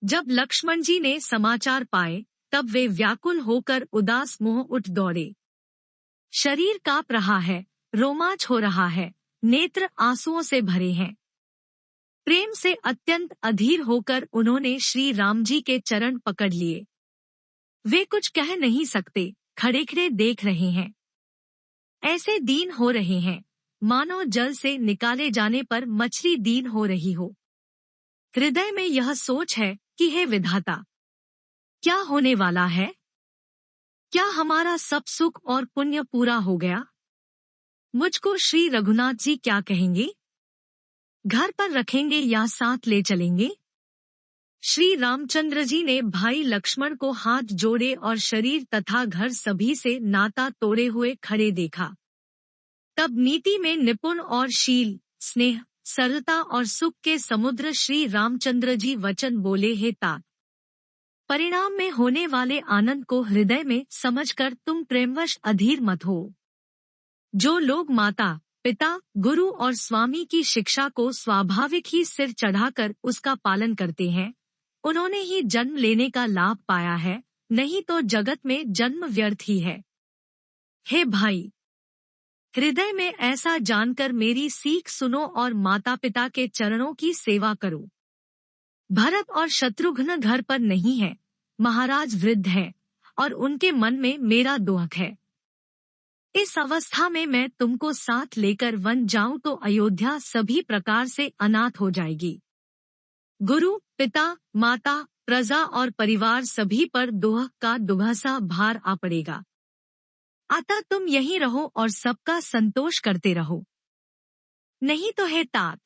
जब लक्ष्मण जी ने समाचार पाए तब वे व्याकुल होकर उदास मुंह उठ दौड़े। शरीर कांप रहा है, रोमांच हो रहा है, नेत्र आंसुओं से भरे हैं। प्रेम से अत्यंत अधीर होकर उन्होंने श्री राम जी के चरण पकड़ लिए। वे कुछ कह नहीं सकते, खड़े खड़े देख रहे हैं। ऐसे दीन हो रहे हैं मानो जल से निकाले जाने पर मछली दीन हो रही हो। हृदय में यह सोच है कि हे विधाता, क्या होने वाला है? क्या हमारा सब सुख और पुण्य पूरा हो गया? मुझको श्री रघुनाथ जी क्या कहेंगे? घर पर रखेंगे या साथ ले चलेंगे? श्री रामचंद्र जी ने भाई लक्ष्मण को हाथ जोड़े और शरीर तथा घर सभी से नाता तोड़े हुए खड़े देखा। तब नीति में निपुण और शील, स्नेह, सरलता और सुख के समुद्र श्री रामचंद्र जी वचन बोले, हे तात, परिणाम में होने वाले आनंद को हृदय में समझकर तुम प्रेमवश अधीर मत हो। जो लोग माता, पिता, गुरु और स्वामी की शिक्षा को स्वाभाविक ही सिर चढ़ाकर उसका पालन करते हैं, उन्होंने ही जन्म लेने का लाभ पाया है, नहीं तो जगत में जन्म व्यर्थ ही है। हे भाई, हृदय में ऐसा जानकर मेरी सीख सुनो और माता पिता के चरणों की सेवा करो। भरत और शत्रुघ्न घर पर नहीं है, महाराज वृद्ध है और उनके मन में मेरा दुख है। इस अवस्था में मैं तुमको साथ लेकर वन जाऊं तो अयोध्या सभी प्रकार से अनाथ हो जाएगी। गुरु, पिता, माता, प्रजा और परिवार सभी पर दोह का दुभसा भार आ पड़ेगा। अतः तुम यहीं रहो और सबका संतोष करते रहो। नहीं तो हे तात,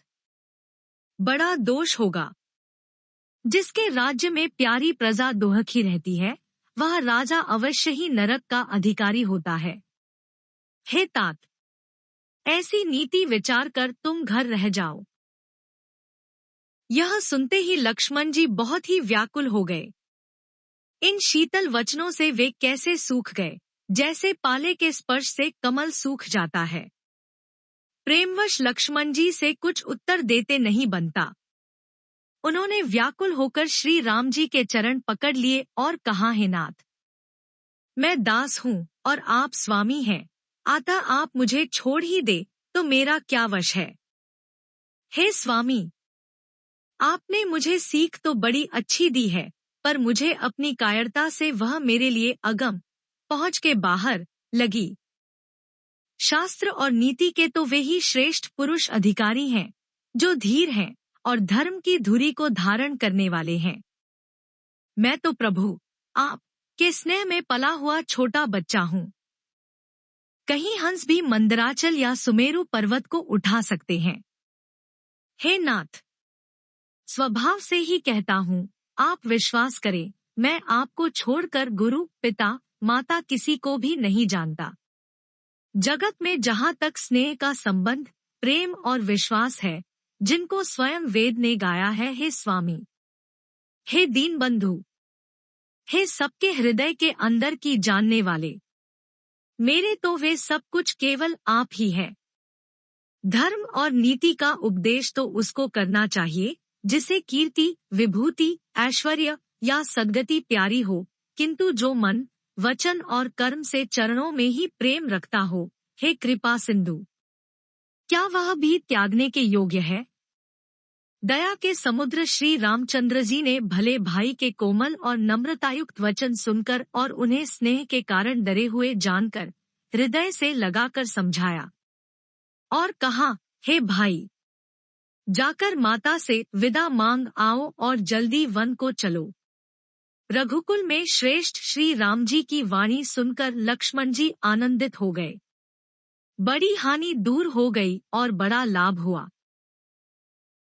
बड़ा दोष होगा। जिसके राज्य में प्यारी प्रजा दुखी रहती है, वह राजा अवश्य ही नरक का अधिकारी होता है। हे तात, ऐसी नीति विचार कर तुम घर रह जाओ। यह सुनते ही लक्ष्मण जी बहुत ही व्याकुल हो गए। इन शीतल वचनों से वे कैसे सूख गए, जैसे पाले के स्पर्श से कमल सूख जाता है। प्रेमवश लक्ष्मण जी से कुछ उत्तर देते नहीं बनता। उन्होंने व्याकुल होकर श्री राम जी के चरण पकड़ लिए और कहा, हे नाथ, मैं दास हूँ और आप स्वामी हैं, अतः आप मुझे छोड़ ही दे तो मेरा क्या वश है। हे स्वामी, आपने मुझे सीख तो बड़ी अच्छी दी है, पर मुझे अपनी कायरता से वह मेरे लिए अगम पहुंच के बाहर लगी। शास्त्र और नीति के तो वे ही श्रेष्ठ पुरुष अधिकारी हैं, जो धीर हैं और धर्म की धुरी को धारण करने वाले हैं। मैं तो प्रभु आप के स्नेह में पला हुआ छोटा बच्चा हूँ। कहीं हंस भी मंदराचल या सुमेरु पर्वत को उठा सकते हैं। हे नाथ, स्वभाव से ही कहता हूँ, आप विश्वास करें, मैं आपको छोड़कर गुरु, पिता, माता किसी को भी नहीं जानता। जगत में जहाँ तक स्नेह का संबंध, प्रेम और विश्वास है, जिनको स्वयं वेद ने गाया है, हे स्वामी, हे दीन बंधु, हे सबके हृदय के अंदर की जानने वाले, मेरे तो वे सब कुछ केवल आप ही हैं। धर्म और नीति का उपदेश तो उसको करना चाहिए जिसे कीर्ति, विभूति, ऐश्वर्य या सद्गति प्यारी हो, किंतु जो मन, वचन और कर्म से चरणों में ही प्रेम रखता हो, हे कृपा सिंधु, क्या वह भी त्यागने के योग्य है? दया के समुद्र श्री रामचंद्र जी ने भले भाई के कोमल और नम्रतायुक्त वचन सुनकर और उन्हें स्नेह के कारण डरे हुए जानकर हृदय से लगाकर समझाया और कहा, हे भाई, जाकर माता से विदा मांग आओ और जल्दी वन को चलो। रघुकुल में श्रेष्ठ श्री राम जी की वाणी सुनकर लक्ष्मण जी आनंदित हो गए। बड़ी हानि दूर हो गई और बड़ा लाभ हुआ।